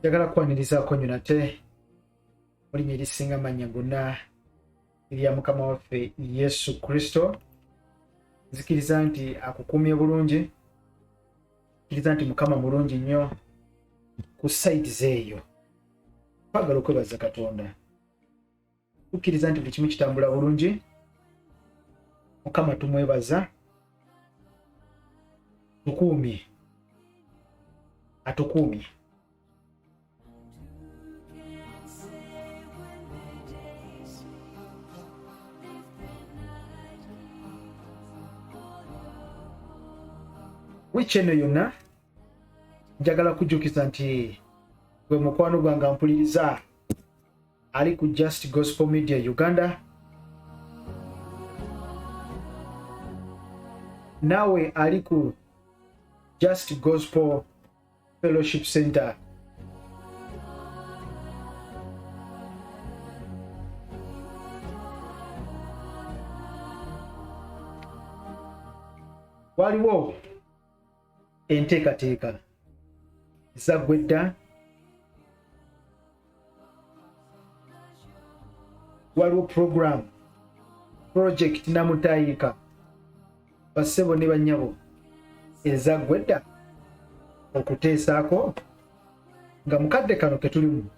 Njagala kwanirizaako nnyo nate mulimu erisinga amannya gonna erya Mukama waffe Yesu Kristo. Nzikiriza nti akukuumye bulungi, nzikiriza nti Mukama mulungi nnyo ku sides eyo. Twagala okwebaza Katonda, tukkiriza nti buli kimu kitambula bulungi. Mukama tumwebaza, tukuumye, atukuumye. Wiiki eno yonna njagala kujjukiza nti gwe mukwano gwange mpuliriza ali ku Just Gospel Media Uganda, nawe ali ku Just Gospel Fellowship Center. Waliwo enteekateeka zaggwedda, waliwo project namutayiika bassebo ne bannyabo ezaggwedda okuteesaako nga mukadde kano ke tulimu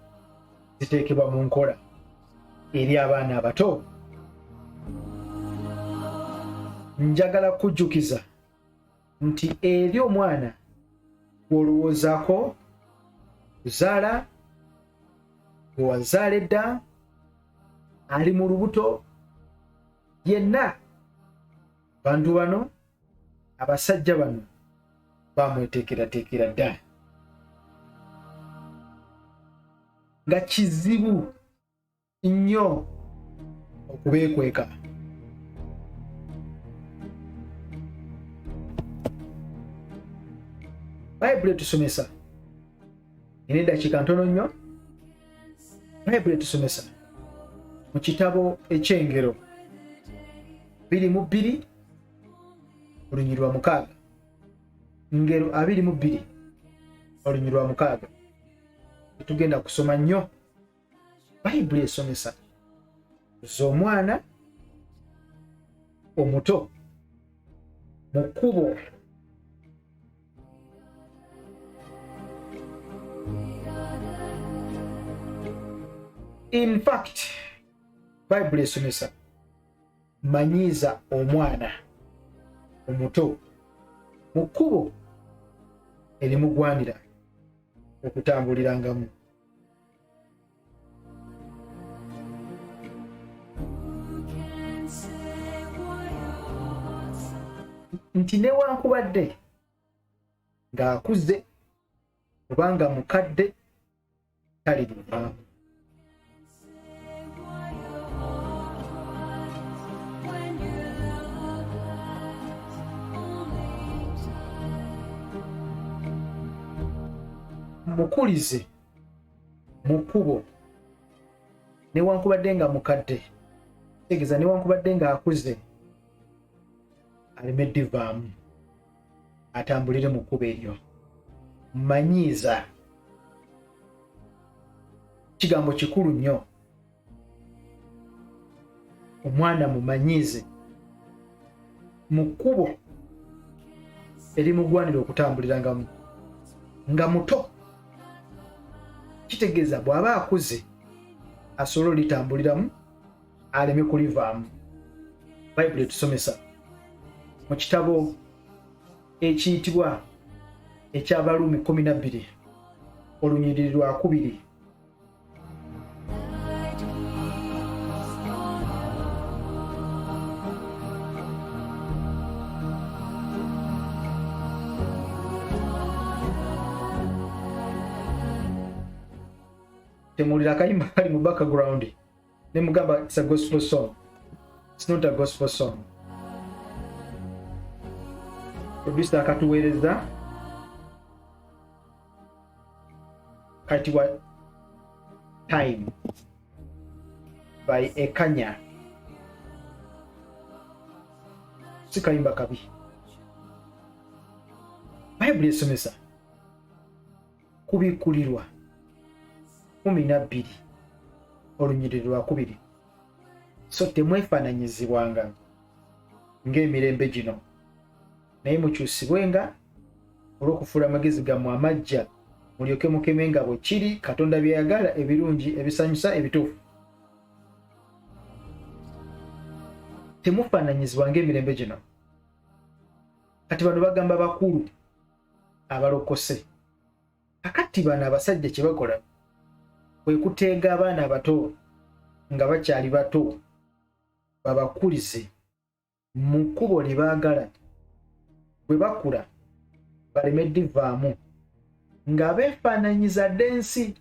ziteekebwa mu nkola eri abaana abato. Njagala kujjukiza nti eri omwana gw'olowoozaako kuzaala, gwe wazaala edda, ali mu lubuto, yenna bantu bano, abasajja bano bamweteekerateekera dda nga kizibu nnyo okubeekweka. Bayibuli etusomesa, ina eddakiika ntono nnyo, Bayibuli etusomesa mu kitabo eky'Engero 22 olunyiriri lwa 6. Ngero 22 olunyiriri lwa 6. Tugenda kusoma nnyo Bayibuli esomesa z'omwana omuto mu kkubo in fact Bayibuli esomesa manyiiza omwana omuto mu kkubo erimugwanira okutambulirangamu. Nti newankubadde ng'akuze kubanga mukadde talibivaamu. Mukulize mu kkubo newankubadde nga mukadde, tegeeza newankubadde nga akuze, aleme divaamu, atambulire mu kkubo eryo. Manyiiza kigambo kikulu nnyo. Omwana mumanyiize mu kkubo erimugwanira okutambulirangamu nga muto. Kitegeeza bw'aba akuze asobola olitambuliramu, aleme kulivaamu. Bayibuli etusomesa mu kitabo ekiyitibwa eky'Abaruumi 12 olunyiriri lwa 2. Temulira akayimba kali mu background ne mugamba it's a gospel song. It's not a gospel song. Producer akatuweereza katiwa Time by Ekanya. Sikayimba kabi. Bayibuli esomesa kubikulirwa 12 olunyiriri lwa 2. So temwefaananyizibwanga ng'emirembe gino, naye mukyusibwenga olw'okufuula amagezi gammwe amagya, mulyoke mukemenga bwe kiri Katonda byeyagala, ebirungi, ebisanyusa, ebituufu. Temufaananyizibwa ng'emirembe gino. Kati bano bagamba bakulu abalokose. Kakati bano abasajja kye bakola kwe kuteega abaana abato nga bakyali bato babakulize mu kkubo lye baagala, bwe bakula baleme ddivaamu nga beefaananyiza ddensi.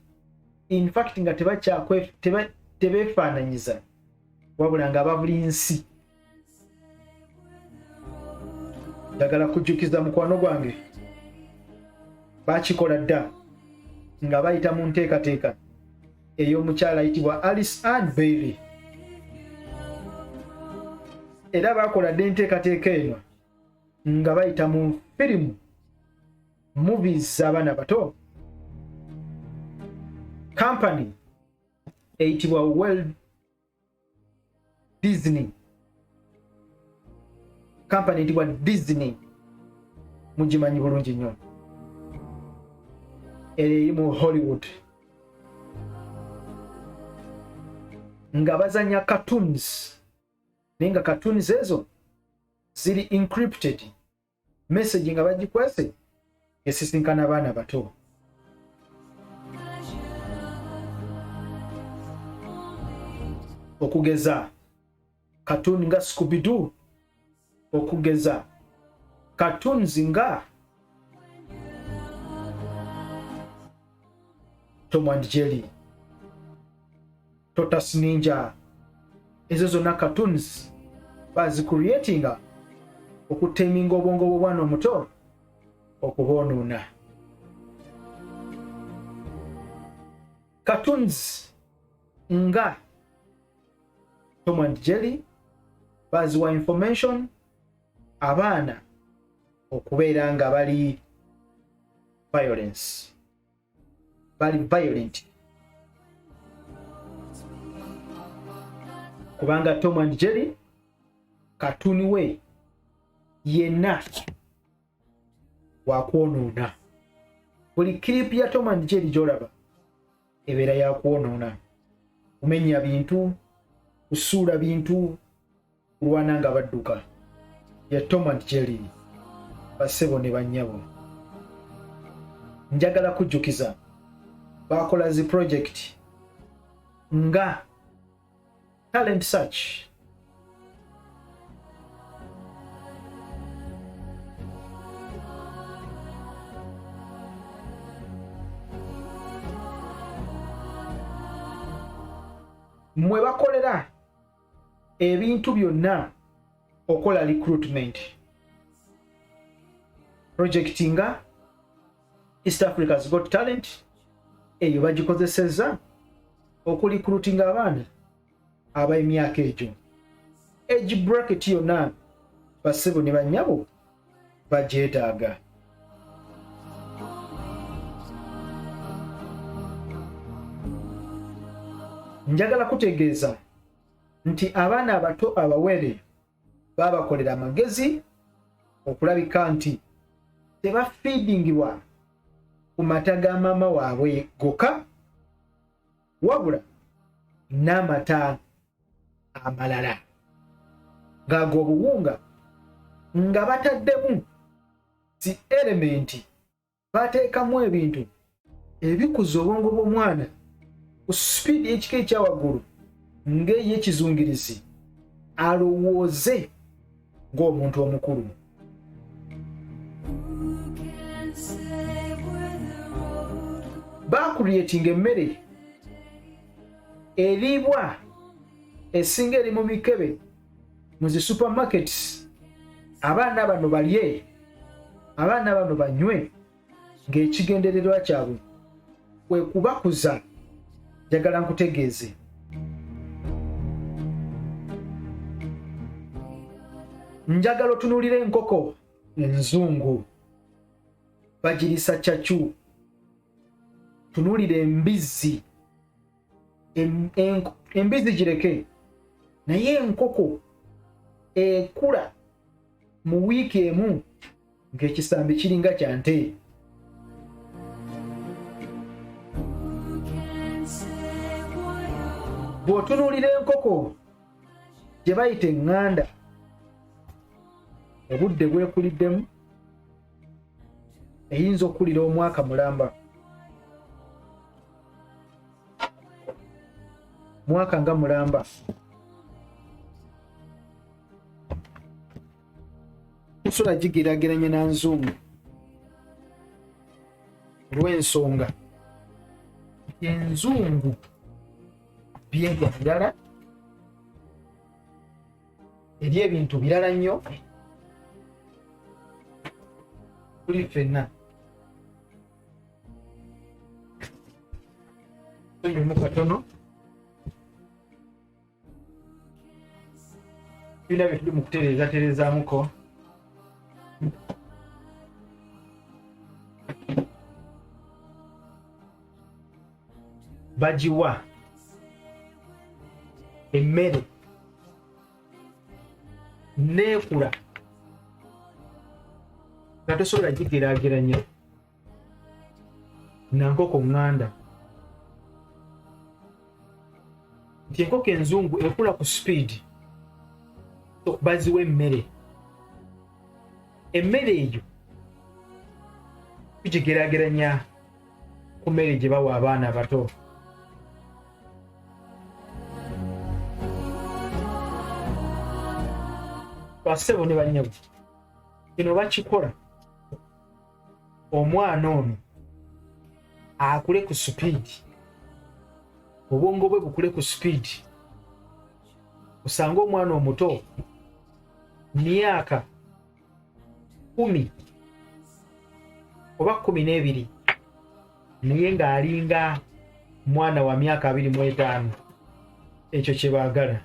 In fact nga tebeefaananyiza wabula nga babula nsi. Njagala kujjukiza mukwano gwange bakikola dda nga bayita mu nteekateeka ey'omukyala ayitibwa Alice Ann Bailey, era bakola dda enteekateeka eno nga bayita mu firimu, movies z'abaana bato. Company eyitibwa Walt Disney, company eyitibwa Disney, mugimanyi bulungi nnyo, eri mu Hollywood, nga bazanya cartoons, naye nga cartoons ezo ziri encrypted, message nga bagikwese esisinkana abaana bato. Okugeza cartoon nga Scooby-Doo, okugeza cartoons nga Tom and Jerry, Tortoise Ninja, ezo zonna cartoons bazicreatinga okuteminga obwongo bw'obwana omuto okuboonoona. Cartoons nga Tom and Jerry baziwa information abaana okubeera nga bali violent, kubanga Tom and Jerry cartoon we yenna wakwonoona. Buli clip ya Tom and Jerry gy'olaba ebeera yakwonoona, kumenya bintu, kusuula bintu, kulwana nga badduka. Ya Tom and Jerry basebo ne bannyabo. Njagala kujjukiza bakola zi project nga talent search, mwe bakolera ebintu byonna okola recruitment. Project nga East Africa's Got Talent eyo bagikozesezza okurecruitinga abaana ab'emyaka egyo. Age bracket yonna basebo ne bannyabo bagyetaaga. Njagala kutegeeza nti abaana abato abawere babakolera amagezi okulabika nti tebafeedingibwa ku mata ga maama waabwe gokka, wabula n'amata amalala ng'ag'obuwunga nga bataddemu zi elementi, bateekamu ebintu ebikuza obwongo bw'omwana ku speed ekika ekyawaggulu ng'ey'ekizungirizi, alowooze ng'omuntu omukulu. Bakuleetinga emmere eriibwa esinga eri mu mikebe mu zi supermarkets, abaana bano balye, abaana bano banywe, ng'ekigendererwa kyabwe kwe kubakuza. Njagala nkutegeeze njagala otunuulire enkoko enzungu bagirisa cyacu, tunuulire embizzi embizi gireke naye enkoko ekula mu wiiki emu ng'ekisambi kiringa kya nte. Bw'otunuulira enkoko gye bayita eŋŋanda obudde bwekuliddemu eyinza okukulira omwaka mulamba, mwaka nga mulamba. Tusobola gigeraageranya na nzungu olw'ensonga enzungu byebya birala, eri ebintu birala nnyo kuli ffenna. Tunyumu katono tulina bye tuli mu kutereezaamuko. Bagiwa emmere neekula nga tosobola gigeraageranya na nkoko ŋŋanda, nti enkoko enzungu ekula ku sipiidi baziwa emmere eyo tugigeraageranya ku mmere gye bawa abaana abato. Basebo ne bannyabo kino bakikola omwana ono akule ku sipiidi, obwongo bwe bukule ku sipiidi. Osanga omwana omuto myaka 10 oba 12 naye ng'alinga mwana wa myaka 25. Ekyo kye baagala.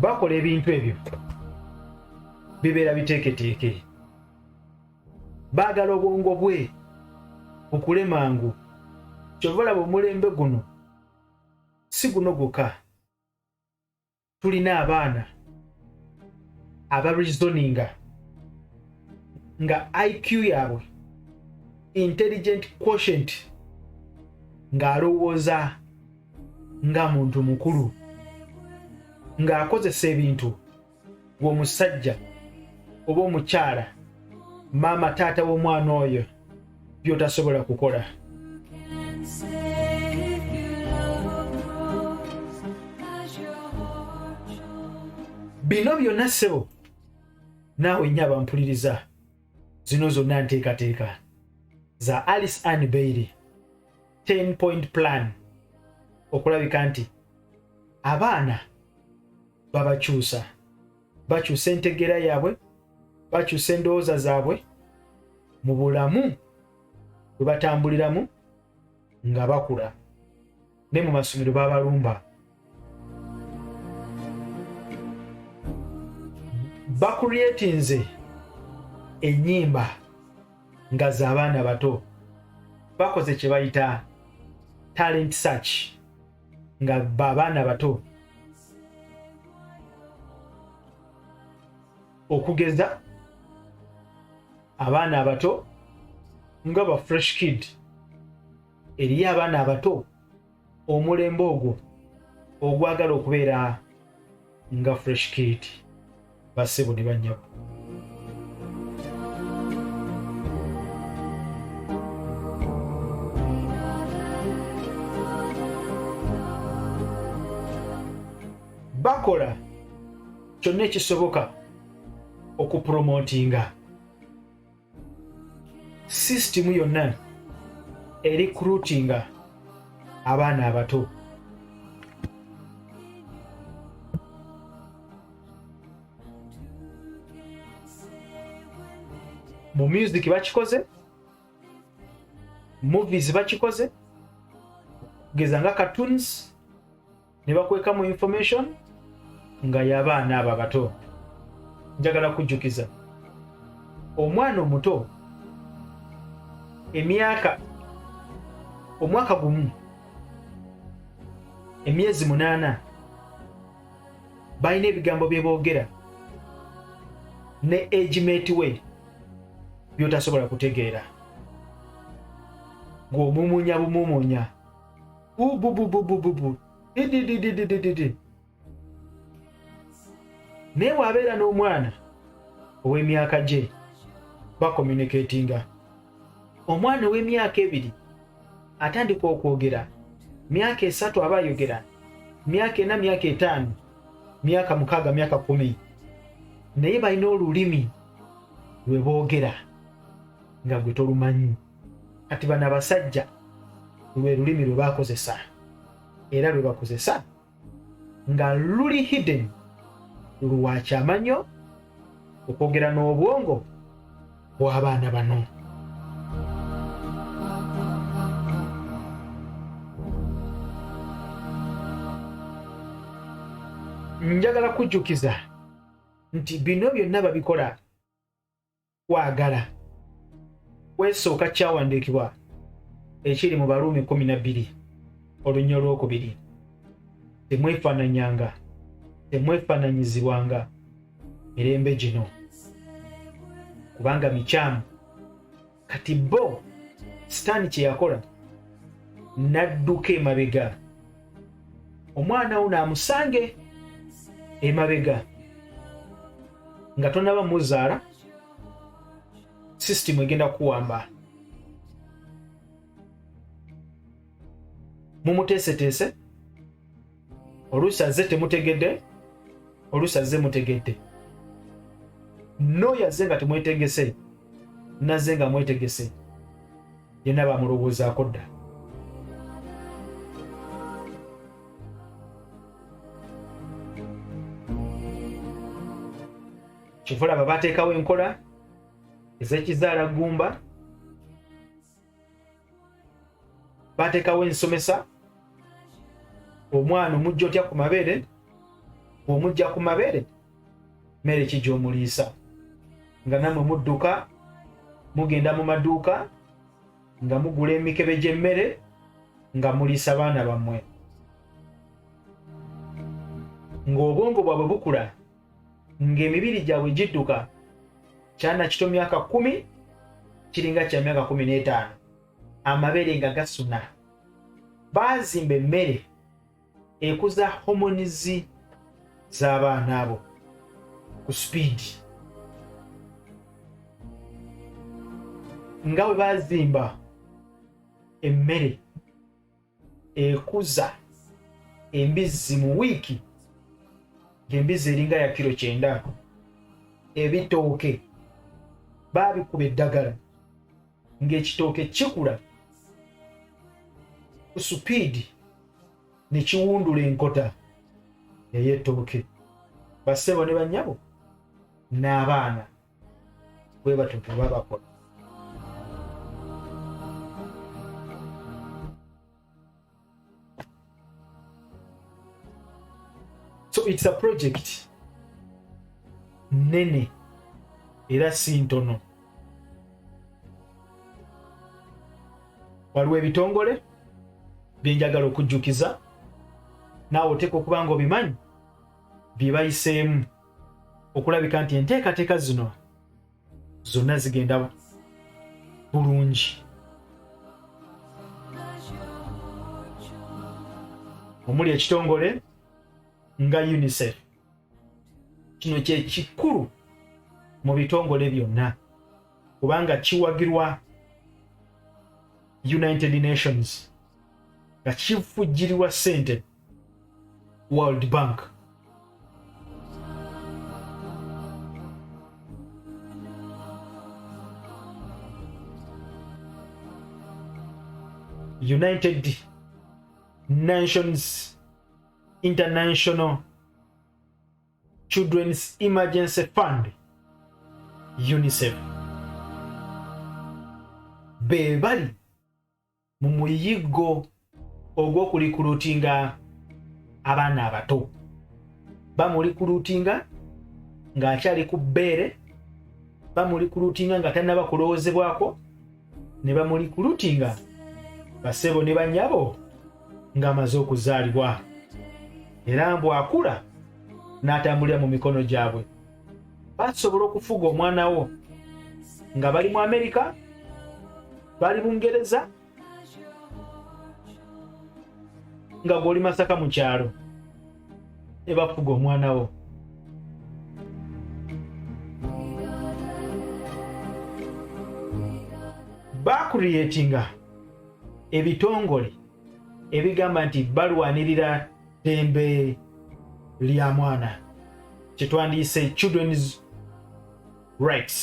Bakola ebintu ebyo bibeera biteeketeeke, baagala obwongo bwe bukule mangu. Kyova olaba omulembe guno si guno gwokka, tulina abaana abareasoninga nga IQ yaabwe intelligent quotient ng'alowooza nga muntu mukulu, ng'akozesa ebintu bw'omusajja oba omukyala maama taata w'omwana oyo by'otasobola kukola. Bino byonna ssebo naawe nnyaba mpuliriza, zino zonna nteekateeka za Alice Ann Bailey 10-point plan, okulabika nti abaana babakyusa, bakyusa entegeera yaabwe, bakyusa endowooza zaabwe mu bulamu bwe batambuliramu nga bakula, ne mu masomero babalumba. Bakuryetinze ennyimba nga z'abaana bato, bakoze kye bayita talent search nga b'abaana bato, okugeza abaana abato nga ba fresh kid. Eriyo abaana abato omulembe ogwo ogwagala okubeera nga fresh kid. Bassebo ne bannyabo, bakola kyonna ekisoboka okupromotinga sisitimu yonna erikrutinga abaana abato. Mu music bakikoze, movies bakikoze, kugeza nga cartoons ne bakweka mu information nga y'abaana abo abato. Njagala kujjukiza omwana omuto omwaka gumu emyezi 8 balina ebigambo bye boogera ne age-mate we byotasobola kutegeera. Ng'omumunya bumumunya bubububububu dididididididi. Naye bw'abeera n'omwana ow'emyaka gye bakommunikatinga. Omwana ow'emyaka 2 atandika okwogera, myaka 3 aba ayogera, myaka 4, myaka 5, myaka 6, myaka 10, naye balina olulimi lwe boogera nga gwe tolumanyi. Kati bano abasajja lwe lulimi lwe bakozesa, era lwe bakozesa nga luli hidden, lwa kyamanyo okwogera n'obwongo bw'abaana bano. Njagala kujjukiza nti bino byonna babikola kwagala. Wesooka kyawandiikibwa ekiri mu Baruumi 12 olunya olwokubiri. Temwefaananyanga, temwefaananyizibwanga mirembe gino kubanga mikyamu. Kati bo Sitaani kye yakola n'adduka emabega, omwana wo naamusange emabega nga tonaba muzaala, sisitimu egenda kuwamba. Mumuteeseteese, oluusi azze temutegedde, oluusi azze mutegedde. N'oyo azze nga temwetegese, nazze nga mwetegese, yenna bamulowoozaako dda. Kivulaba bateekawo enkola ez'ekizaala ggumba, bateekawo ensomesa. Omwana omujja otya ku mabeere, bw'omujja ku mabeere mmere ki gy'omuliisa, nga nammwe mudduka mugenda mu maduuka nga mugula emikebe gy'emmere nga muliisa baana bammwe. Ng'obwongo bwabwe bukula, ng'emibiri gyabwe gidduka, kyana kito myaka 10 kiringa kya myaka 15, amabeere nga gasuna. Baazimba emmere ekuza homonizi z'abaana abo ku sipiidi. Nga bwe baazimba emmere ekuza embizzi mu wiiki, ng'embizzi eringa ya kilo 9, ebitooke baabikuba eddagala ng'ekitooke kikula ku supiidi ne kiwundula enkota ey'ettooke. Bassebo ne bannyabo n'abaana bwe batyo bwe babakola. So it's a project nene era si ntono. Waliwo ebitongole bye njagala okujjukiza, naawe oteeka okuba nga obimanyi bye bayiseemu okulabika nti enteekateeka zino zonna zigenda bulungi. Omuli ekitongole nga UNICEF. Kino kye kikulu mu bitongole byonna kubanga kiwagirwa United Nations nga kifujjirirwa ssente World Bank. United Nations International Children's Emergency Fund, UNICEF, be bali mu muyiggo ogw'okulikulutinga abaana abato bamulikuruutinga ng'akyali ku bbeere, bamulikuruutinga nga tannaba kulowoozebwako, ne bamulikuruutinga bassebo ne bannyabo ng'amaze okuzaalibwa, era bw'akula n'atambulira mu mikono gyabwe. Basobola okufuga omwana wo nga bali mu Amerika, bali mu Ngereza, nga gw'oli Masaka mu kyalo, ne bafuga omwana wo. Bakuliyetinga ebitongole ebigamba nti balwanirira ddembe lya mwana, kyetwandiise children's rights,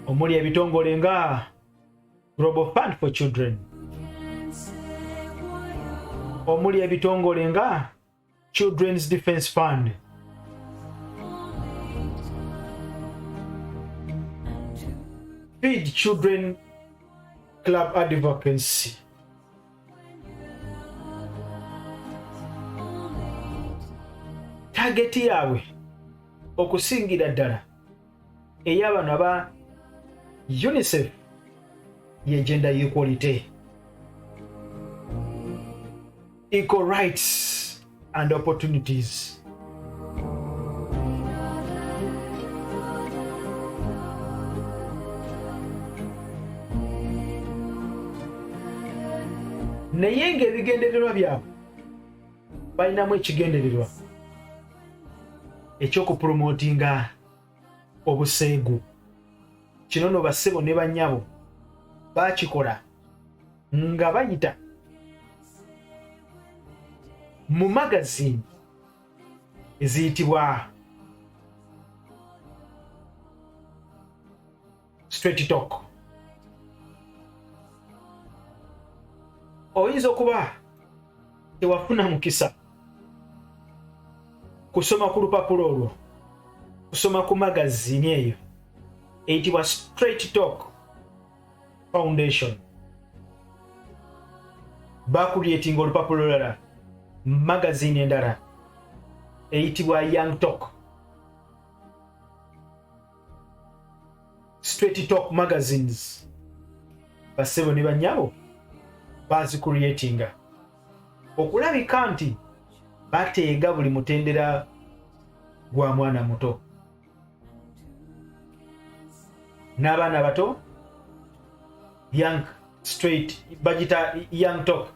omuli ebitongole nga Global Fund for Children, omuli ebitongole nga Children's Defense Fund, Feed Children Club Advocacy, targeti yaabwe okusingira ddala ey'abano aba UNICEF ye gender equality, equal rights and opportunities. Naye ng'ebigendererwa byabwe balinamu ekigendererwa ekyokupromotinga obuseegu. Kino no bassebo ne bannyabo bakikola nga bayita mu magazine eziyitibwa Straight Talk. Oyinza okuba tewafuna mukisa kusoma ku lupapula olwo, kusoma ku magazine eyo eyitibwa Straight Talk Foundation. Bakuliyetinga olupapula olulala, magazine endala eyitibwa Young Talk, Straight Talk magazines. Bassebo ne bannyabo bazikuliyetinga okulabika nti bateega buli mutendera gwa mwana muto n'abaana bato. Young Straight bagita Young Talk,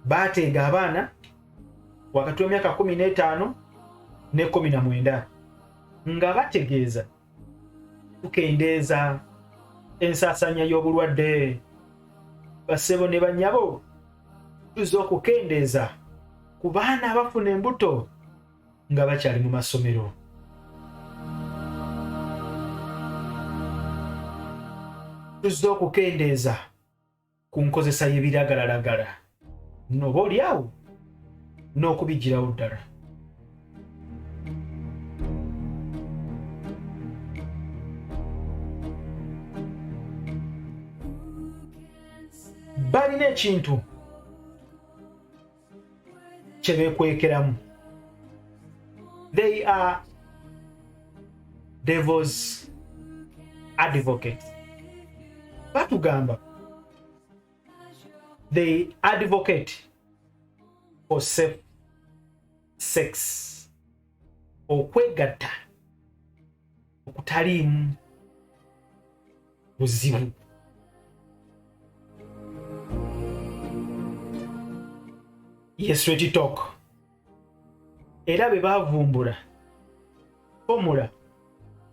bateega abaana wakati w'emyaka 15 ne 19 nga bategeeza tukendeeza ensaasanya y'obulwadde. Bassebo ne bannyabo tuzza okukendeeza ku baana abafuna embuto nga bakyali mu masomero. Tuzza okukendeeza ku nkozesa y'ebiragalalagala noba oliawo n'okubigirawo ddala. Balina ekintu kye beekwekeramu. They are devil's advocates. Batugamba they advocate for safe sex, okwegatta okutaliimu buzibu. Yes, Straight Talk era be bavumbula formula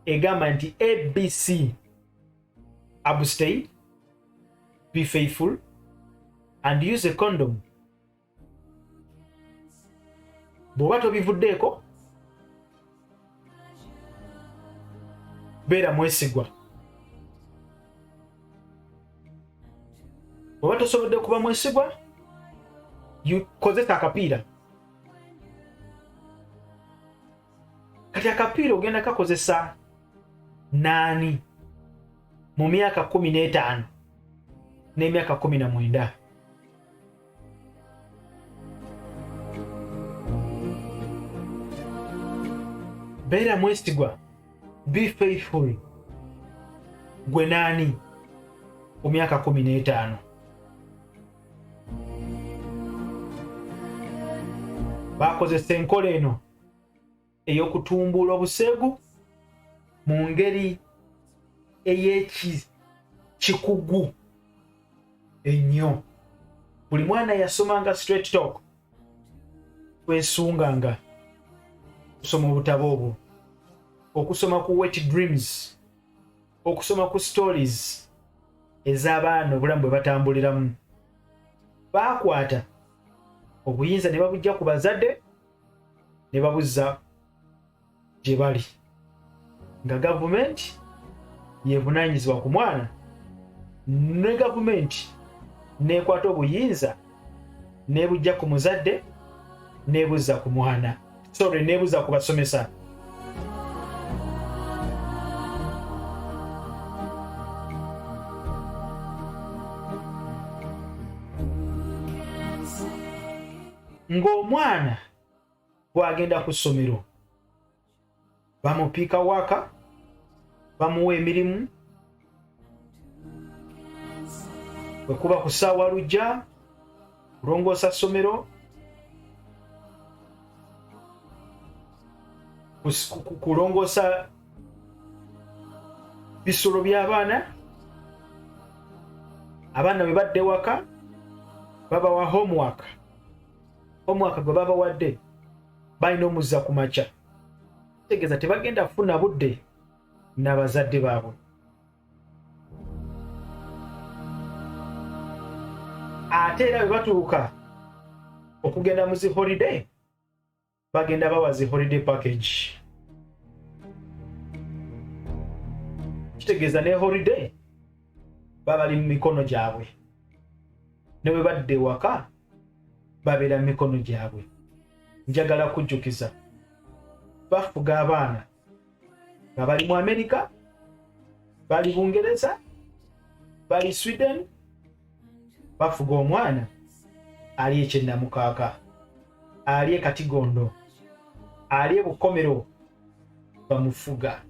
egamba nti ABC: abstain, be faithful, and use a condom. Bw'oba tobivuddeeko beera mwesigwa. Bw'oba tosobodde kuba mwesigwa, kozesa akapiira. Kati akapiira ogenda kakozesa 8 mu myaka 15 n'emyaka 19. Beera mwesigwa, be faithful. Gwe naani ku myaka 15? Bakozesa enkola eno ey'okutumbula obuseegu mu ngeri ey'ekikugu ennyo. Buli mwana yasomanga straight talk, twesunganga okusoma obutabo obwo, okusoma ku wet dreams, okusoma ku stories ez'abaana obulamu bwe batambuliramu. Baakwata obuyinza ne babujja ku bazadde ne babuzza gye bali, nga gavumenti yeevunaanyizibwa ku mwana, ne gavumenti neekwata obuyinza nebujja ku muzadde nebuzza ku mwana, nebuzza ku basomesa. Ng'omwana bw'agenda ku ssomero bamupiika waka, bamuwa emirimu, bwe kuba ku ssaawa lujja kulongoosa ssomero, kulongoosa bisolo by'abaana. Abaana bwe badde waka babawa homework gwe babawadde balina omuzza ku makya. Kitegeeza tebagenda kufuna budde n'abazadde baabwe. Ate era bwe batuuka okugenda mu zi holiday, bagenda bawa zi holiday package. Kitegeeza ne holiday babali mu mikono gyabwe, ne bwe badde waka babeera mu mikono gyabwe. Njagala kujjukiza bafuga abaana nga bali mu Amerika, bali Bungereza, bali Sweden. Bafuga omwana ali e Kyennamukaaka, ali e Katigondo, ali e Bukomero, bamufuga.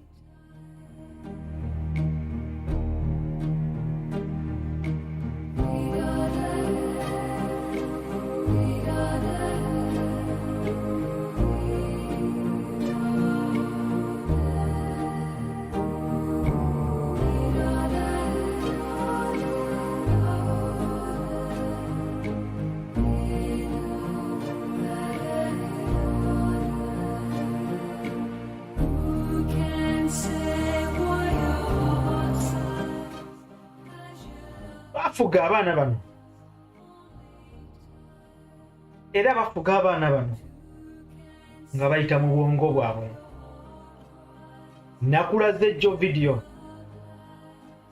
Bafuga abaana bano, era bafuga abaana bano nga bayita mu bwongo bwabwe. Nakulaze jjo video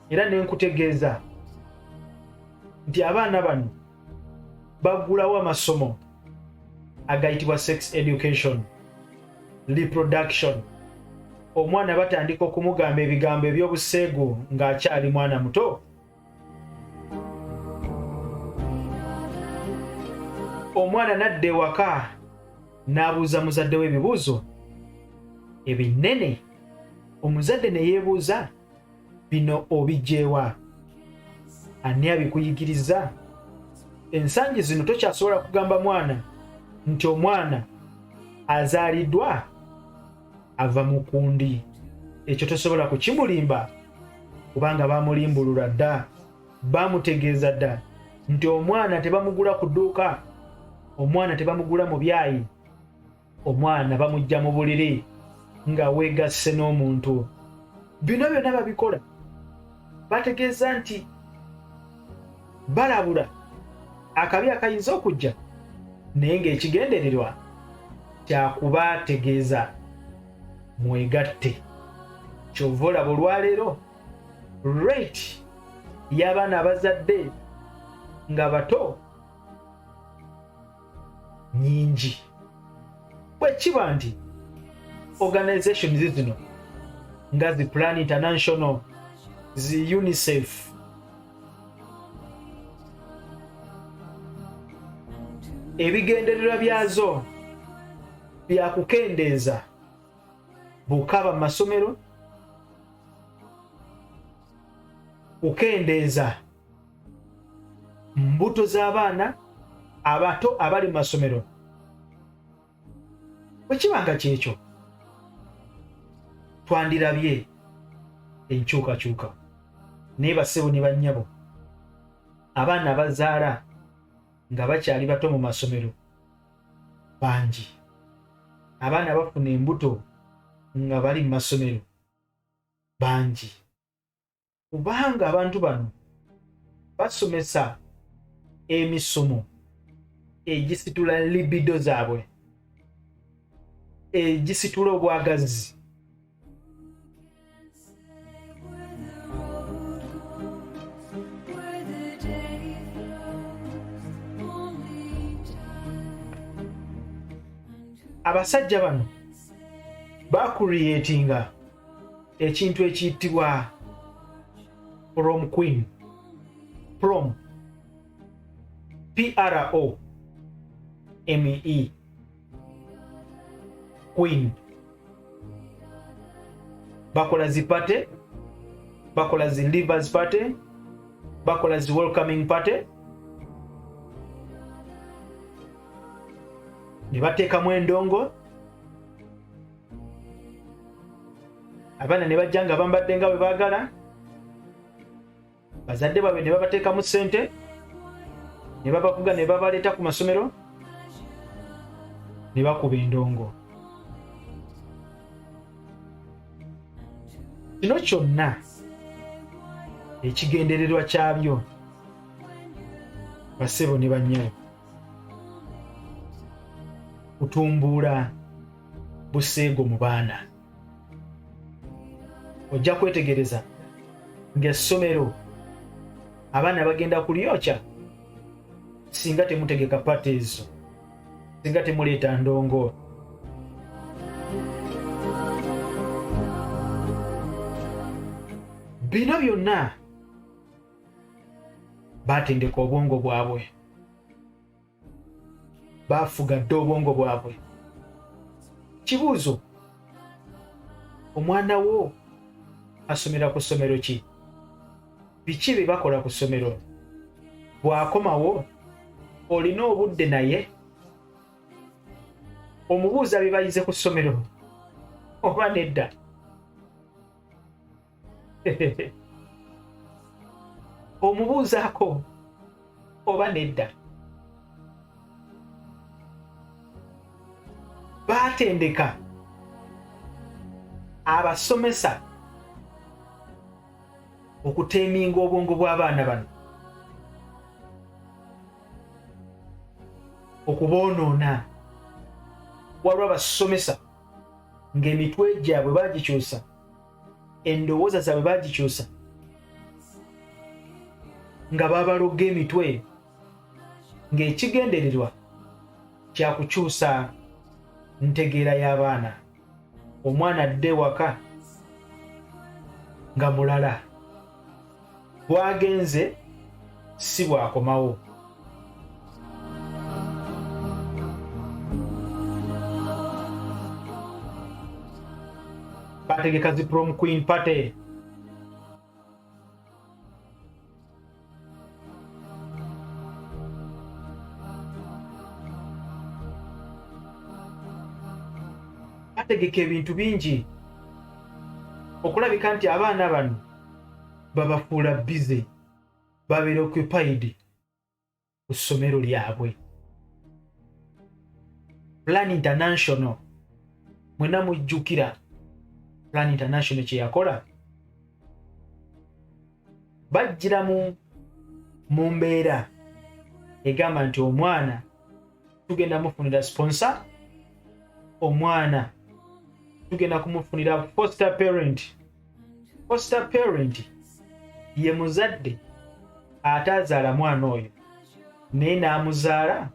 era ne nkutegeeza nti abaana bano bagulawo amasomo agayitibwa sex education, reproduction. Omwana batandika okumugamba ebigambo eby'obuseegu ng'akyali mwana muto. Omwana nadda ewaka n'abuuza muzadde we ebibuuzo ebinene. Omuzadde ne yeebuuza, bino obijjeewa? Ani abikuyigiriza? Ensangi zino tokyasobola kugamba mwana nti omwana azaaliddwa ava mu kundi. Ekyo tosobola kukimulimba kubanga bamulimbulula dda, bamutegeeza dda nti omwana tebamugula ku dduuka, omwana tebamugula mu byayi, omwana bamujja mu buliri nga weegasse n'omuntu. Bino byonna babikola bategeeza nti balabula akabi akayinza okujja, naye ng'ekigendererwa kyakubategeeza mwegatte. Kyova olaba olwaleero rate y'abaana abazadde nga bato nyingi. Bwe kiba nti organizations zino nga zi Plan International, zi UNICEF, ebigendererwa byazo byakukendeeza bukaba mu masomero, kukendeeza mbuto z'abaana abato abali mu masomero. Bwe kibanga kyekyo twandirabye enkyukakyuka. Naye bassebo ne bannyabo, abaana abazaala nga bakyali bato mu masomero bangi, abaana bafuna embuto nga bali mu masomero bangi, kubanga abantu bano basomesa emisomo egisitula libido zaabwe, egisitula obwagazi. Abasajja bano bakureatinga ekintu ekiyitibwa prom queen. Prom, P-R-O-M-E, queen. Bakola zi party, bakola zi leavers party, bakola zi welcoming party, ne bateekamu endongo, abaana ne bajja nga bambadde nga bwe baagala, bazadde baabwe ne babateekamu ssente, ne babakuga ne babaleeta ku masomero, ne bakuba endongo. Kino kyonna ekigendererwa kyabyo, bassebo ne bannyabo, kutumbuula buseego mu baana. Ojja kwetegereza ng'essomero abaana bagenda kulyokya singa temutegeka pate ezo, singa temuleeta ndongo. Bino byonna baatendeka obwongo bwabwe, baafugadde obwongo bwabwe. Kibuuzo, omwana wo asomera ku ssomero ki? Biki bye bakola ku ssomero? Bw'akomawo olina obudde naye? Omubuuza bye bayize ku ssomero oba nedda? Omubuuzaako oba nedda? Baatendeka abasomesa okuteeminga obwongo bw'abaana bano, okuboonoona. Waliwo abasomesa ng'emitwe gyabwe baagikyusa, endowooza zaabwe baagikyusa, nga baabaloga emitwe, ng'ekigendererwa kyakukyusa ntegeera y'abaana. Omwana adde waka nga mulala, bwagenze si bwakomawo. Bategeka zi prom queen party. Bategeka ebintu bingi okulabika nti abaana bano babafuula bize, babeera occupied ku ssomero lyabwe. Plan International, mwena mujjukira Plan International kye yakola? Bajjira mu mbeera egamba nti omwana tugenda mufunira sponsor, omwana tugenda kumufunira foster parent. Foster parent ye muzadde ataazaala mwana oyo naye n'amuzaala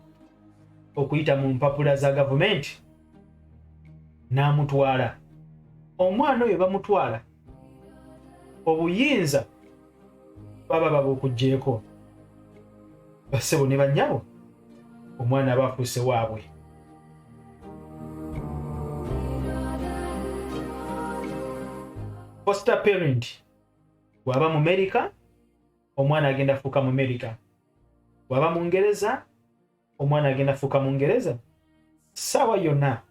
okuyita mu mpapula za gavumenti n'amutwala. Omwana oyo bamutwala, obuyinza baba babukugjeeko. Bassebo ne bannyabo, omwana aba afuuse waabwe. Foster parent bw'aba mu America, omwana agenda fuuka mu America. Bw'aba mu Ngereza, omwana agenda fuuka mu Ngereza. Ssaawa yonna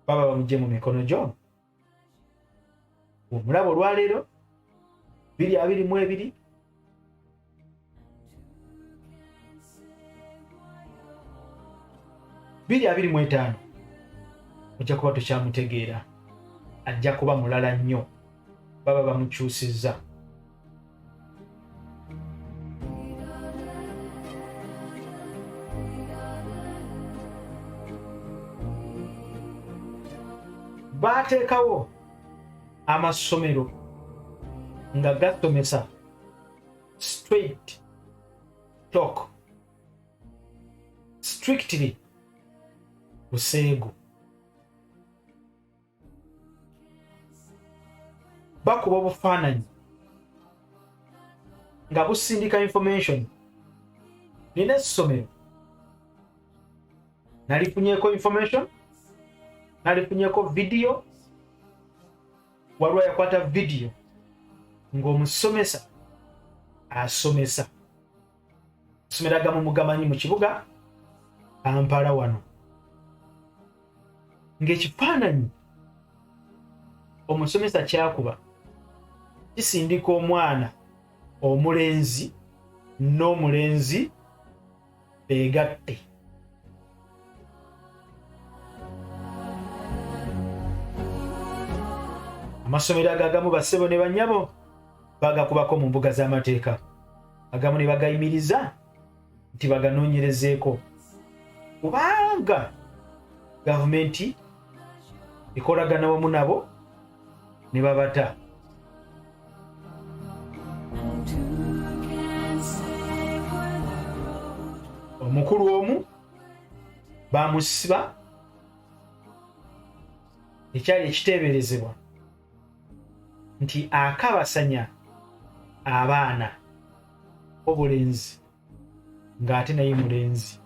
baba bamugye mu mikono gyo. Omulabo olwaleero 2022 2025 ojja kuba tukyamutegeera, ajja kuba mulala nnyo, baba bamukyusizza. Baateekawo amasomero nga gasomesa straight talk, strictly buseegu. Bakuba obufaananyi nga busindika information. Nina essomero nalifunyeeko information, nalifunyeeko video, waliwo yakwata video ng'omusomesa asomesa. Assomero agamu mugamanyi mu kibuga Kampala wano, ng'ekifaananyi omusomesa kyakuba kisindika omwana omulenzi n'omulenzi beegatte. Amasomero agamu bassebo ne bannyabo bagakubako mu mbuga z'amateeka, agamu ne bagayimiriza nti baganoonyerezeeko, kubanga gavumenti ekolagana wamu nabo ne babata. Omukulu omu bamusiba ekyali ekiteeberezebwa nti akabasanya abaana obulenzi ng'ate naye mulenzi.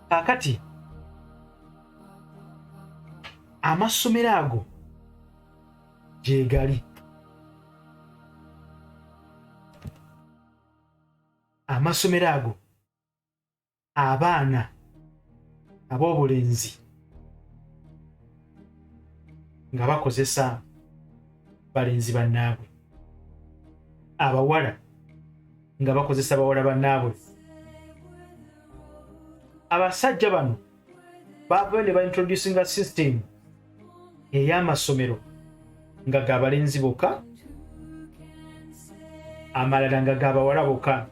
Kaakati amasomero ago gye gali. Amasomero ago abaana ab'obulenzi nga bakozesa balenzi bannaabwe, abawala nga bakozesa bawala bannaabwe. Abasajja bano baava ne baintroducinga system ey'amasomero nga ga balenzi bokka, amalala nga ga bawala bokka,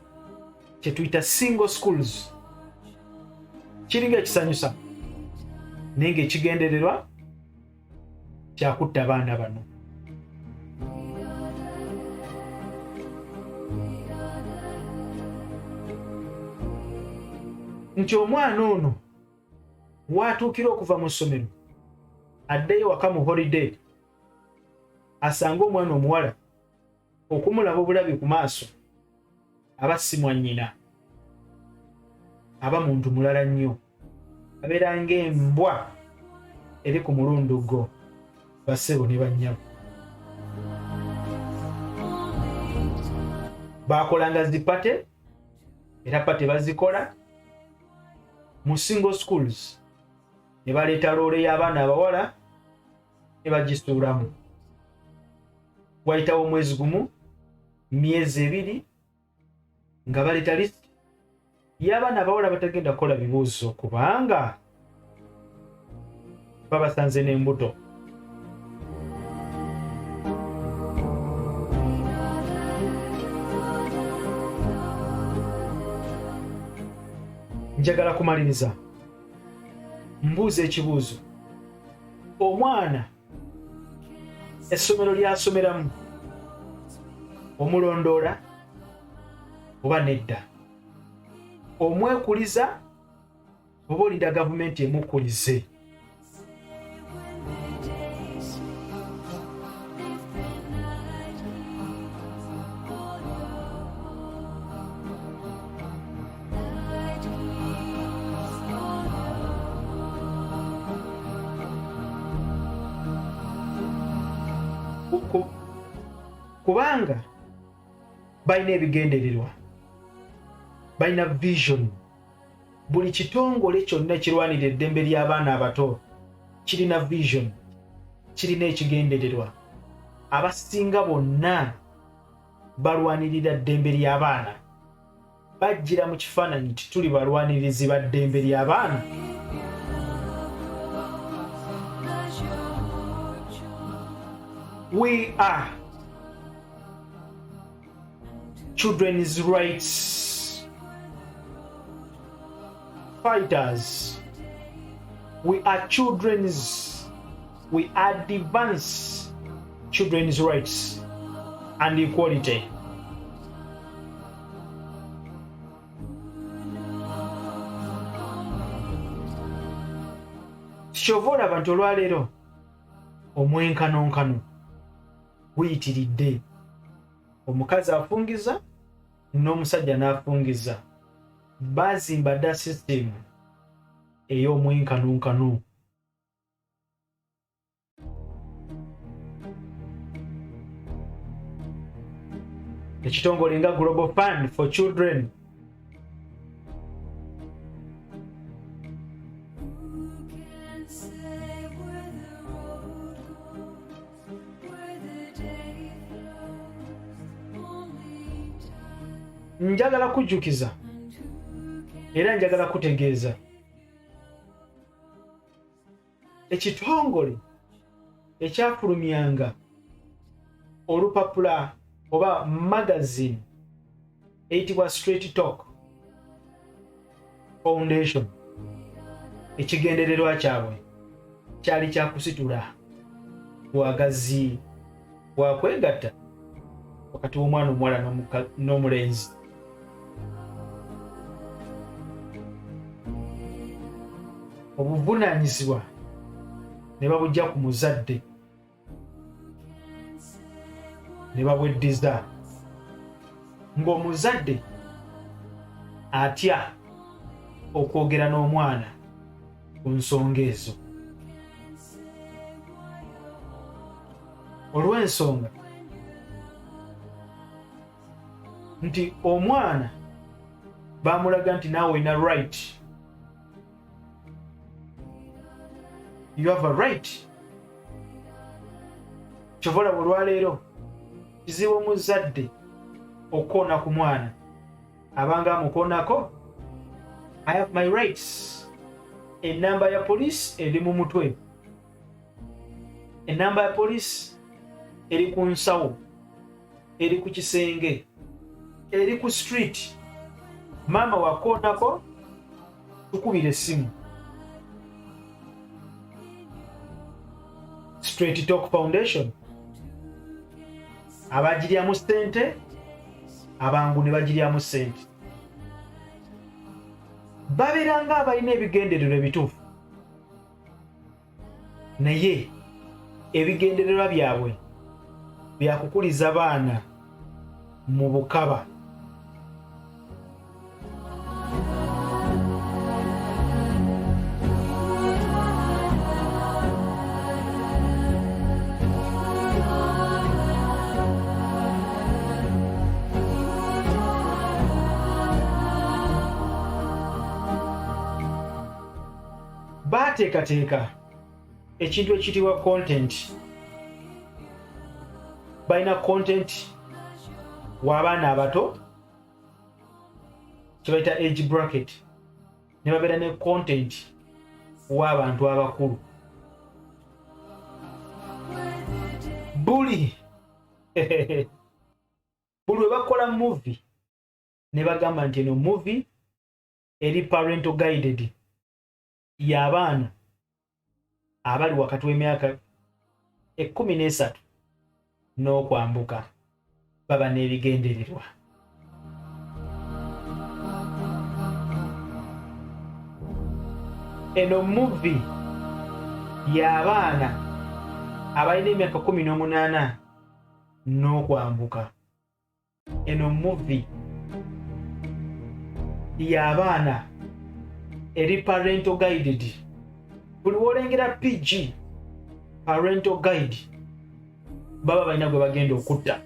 kye tuyita single schools. Kiringa ekisanyusa naye ng'ekigendererwa kyakutta abaana bano. Nti omwana ono watuukira okuva mu ssomero addeyo waka mu holiday, asanga omwana omuwala okumulaba obulabi ku maaso aba si mwannyina, aba muntu mulala nnyo, abeera ng'embwa eri ku mulundugo. Bassebo ne bannyabo baakolanga zipate, era pate bazikola mu single schools, ne baleeta loole y'abaana abawala ne bagisuulamu. Wayitawo omwezi gumu, myezi 2 nga baleeta lisiti y'abaana abawala batagenda kukola bibuuzo kubanga babasanze n'embuto. Njagala kumaliriza mbuuza ekibuuzo. Omwana essomero ly'asomeramu omulondoola oba nedda? Omwekuliza oba olinda gavumenti emukulize? kubanga balina ebigendererwa, balina vision. Buli kitongole kyonna kirwanira eddembe ly'abaana abato kirina vision, kirina ekigendererwa. Abasinga bonna balwanirira ddembe ly'abaana, bajjira mu kifaananyi nti tuli balwanirizi ba ddembe ly'abaana. We are children's rights fighters. We are we advance children's rights and equality. Kyova abantu olwaleero omwenkanonkano guyitiridde, omukazi afungiza n'omusajja n'afungiza. Bazimba dda system ey'omwenkanonkano. Ekitongole nga Global Fund for Children njagala kujjukiza era njagala kutegeeza ekitongole ekyafulumyanga olupapula oba magazine eyitibwa Straight Talk Foundation, ekigendererwa kyabwe kyali kyakusitula bwagazi bwakwegatta wakati w'omwana omuwala n'omulenzi. Obuvunaanyizibwa ne babujja ku muzadde ne babweddiza ng'omuzadde atya okwogera n'omwana ku nsonga ezo. Olw'ensonga nti omwana bamulaga nti naawe olina right. You have a right. Kyovola olwaleero kizibu omuzadde okoona ku mwana abanga amukoonako. I have my rights. Ennamba ya poliisi eri mu mutwe, ennamba ya poliisi eri ku nsawo, eri ku kisenge, eri ku street. Maama wakoonako tukubira essimu. Straight Talk Foundation abagiryamu ssente, abangu ne bagiryamu ssente. Babeeranga abalina ebigendererwa ebituufu, naye ebigendererwa byabwe byakukuliza baana mu bukaba. Baateekateeka ekintu ekitibwa content. Balina content w'abaana abato kye bayita age bracket, ne babeera ne content w'abantu abakulu. Buli we bakola movie ne bagamba nti eno movie eri parental guided y'abaana abali wakati w'emyaka 13 n'okwambuka, baba n'ebigendererwa. Eno movie y'abaana abalina emyaka 18 n'okwambuka. Eno movie y'abaana eri parental guided. Buli wolengera PG parental guide baba balina gwe bagenda okutta.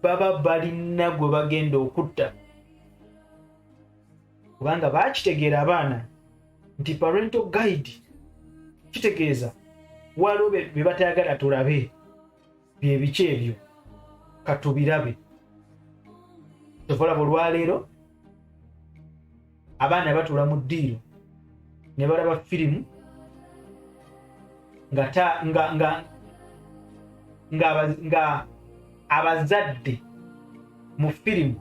baba balina gwe bagenda okutta kubanga bakitegeera abaana nti parental guide kitegeeza waliwo be batayagala tulabe bye biki ebyo katubirabe. Tovolaba olwaleero abaana batuula mu ddiiro ne balaba firimu nga abazadde mu firimu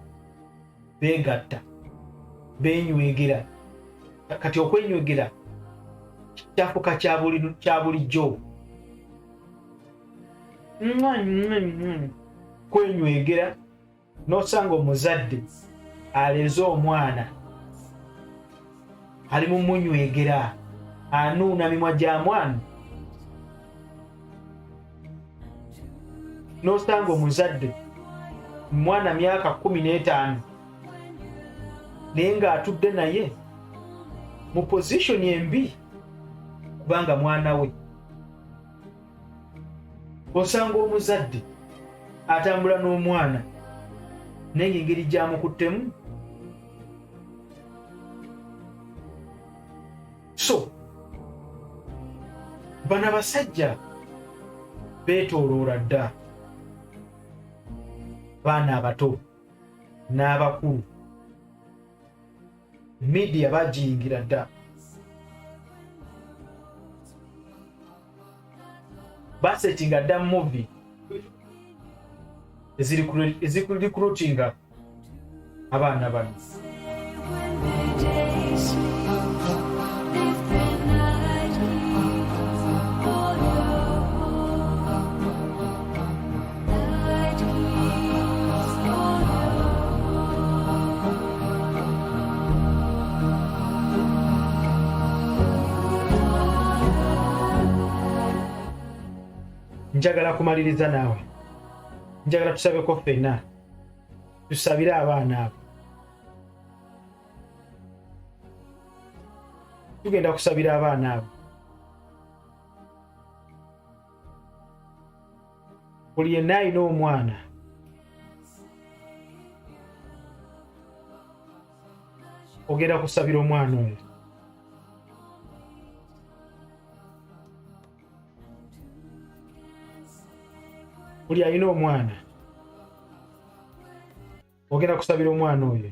beegatta beenywegera. Kati okwenywegera kyafuka kya bulijjo. Kwenywegera n'osanga omuzadde aleze omwana ali mu munywegera anuuna mimwa gya mwana, n'osanga omuzadde mwana myaka 15 naye ng'atudde naye mu pozishoni embi kubanga mwana we. Osanga omuzadde atambula n'omwana naye ng'engeri gy'amukuttemu. So bano abasajja beetooloola dda baana abato n'abakulu. Media bagiyingira dda, basetinga dda movie ezirikulutinga abaana bano. Njagala kumaliriza naawe, njagala tusabeko ffenna, tusabire abaana abo. Tugenda kusabira abaana abo. Buli yenna alina omwana ogenda kusabira omwana oyo. Buli alina omwana ogenda kusabira omwana oyo.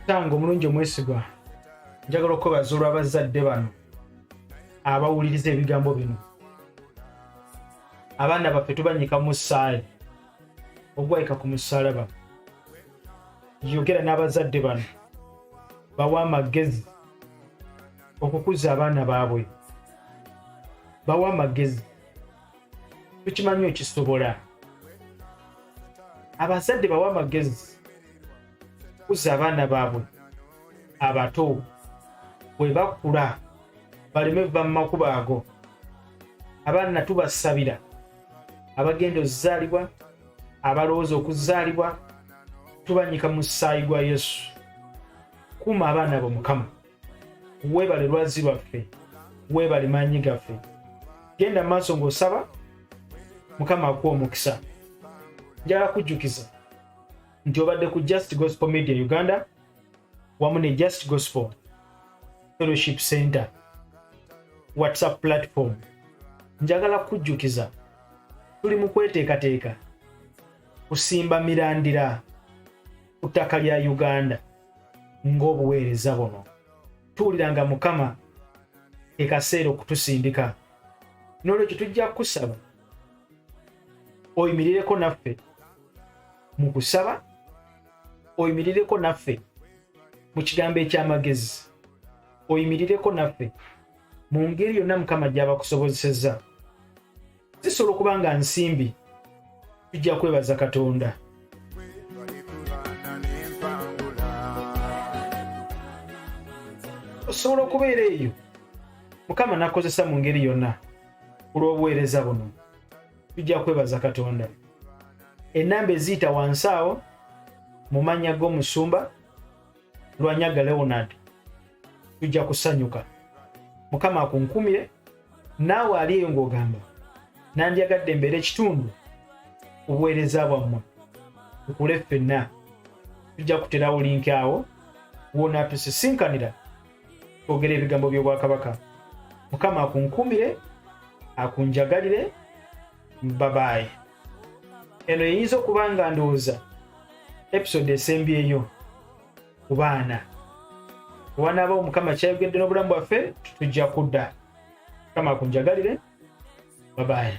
Tango omulungi omwesigwa, njagala okubaza olw'abazadde bano abawuliriza ebigambo bino. Abaana baffe tubanyika mu ssaala, ogwayika ku musaalaba. Yogera n'abazadde bano bawa amagezi okukuza abaana baabwe, bawa amagezi. Tukimanyi okisobola. Abazadde bawa amagezi okukuza abaana baabwe abato bwe bakula baleme va mu makubo ago. Abaana tubasabira abagenda okuzaalibwa, abalowooza okuzaalibwa, tubanyika mu ssaayi gwa Yesu. Kuuma abaana bo Mukama. Weebale lwazi lwaffe, weebale maanyi gaffe. Genda mu maaso ng'osaba, Mukama akuwa omukisa. njagala kujjukiza nti obadde ku Just Gospel Media Uganda wamu ne Just Gospel Fellowship Center WhatsApp platform. Njagala kujjukiza tuli mu kweteekateeka kusimba mirandira ku ttaka lya Uganda ng'obuweereza buno. Tuwuliranga Mukama ekaseera okutusindika. N'olwekyo tujja kusaba oyimirireko naffe mu kusaba, oyimirireko naffe mu kigambo eky'amagezi, oyimirireko naffe mu ngeri yonna Mukama gy'abakusobozesezza. Zisobola okuba nga nsimbi, tujja kwebaza Katonda. Osobola okubeera eyo Mukama n'akozesa mu ngeri yonna olw'obuweereza buno, tujja kwebaza Katonda. Ennamba eziyita wansi awo mu mannya g'omusumba Lwanyaga Leonard, tujja kusanyuka. Mukama akunkumire naawe ali eyo ng'ogamba nandyagadde mbeera ekitundu obuweereza bwammwe tukule ffenna. Tujja kuterawo linki awo wona tusisinkanira twogera ebigambo by'Obwakabaka. Mukama akunkumire, akunjagalire. Babaye. Eno eyinza okuba nga ndowooza episode esembyeyo ku baana. Wanaaba Mukama kyayogedde n'obulamu bwaffe tujja kudda. Mukama akunjagalire. Babaye.